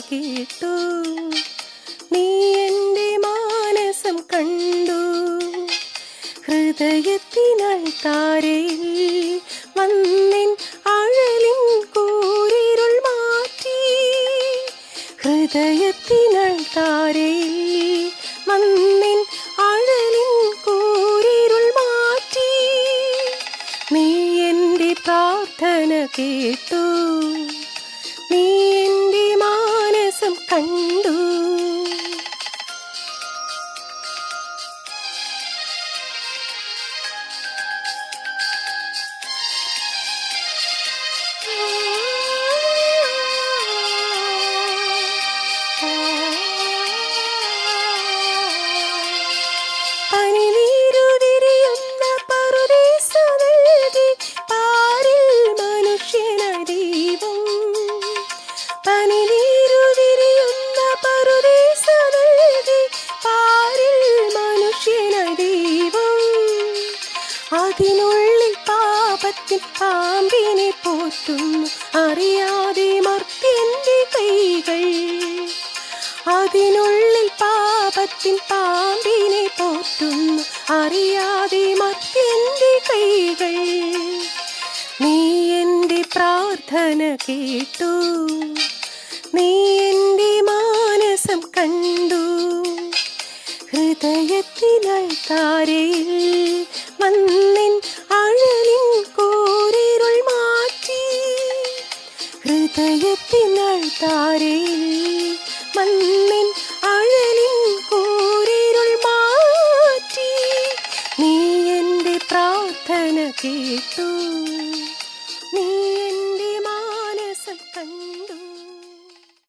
കേട്ടു, നീ എൻ്റെ മാനസം കണ്ടു. ഹൃദയത്തിനൾ താരയിൽ വന്നിൻ അഴലിൻ കൂരിരുൾ മാറ്റി. ഹൃദയത്തിനൾ താരയിൽ വന്നിൻ അഴലിൻ കൂരിരുൾ മാറ്റി. നീ എൻ്റെ പ്രാർത്ഥന കേട്ടു, നീ എൻ്റെ മാനസം കണ്ടു. അതിനുള്ളിൽ പാപത്തിൻ പാമ്പിനെ പോറ്റുന്നു അറിയാതെ മർത്യന്റെ കൈകൾ. അതിനുള്ളിൽ പാപത്തിൻ പാമ്പിനെ പോറ്റുന്നു അറിയാതെ മർത്യന്റെ കൈകൾ. നീ എൻ്റെ പ്രാർത്ഥന കേട്ടു, നീ എൻ്റെ മാനസം കണ്ടു. ഹൃദയത്തിനൾ താരയിൽ വന്നിൻ അഴലിൻ കൂരിരുൾ മാറ്റി. ഹൃദയത്തിനൾ താരയിൽ വന്നിൻ അഴലിൻ കൂരിരുൾ മാറ്റി. നീ എൻ്റെ പ്രാർത്ഥന കേട്ടു.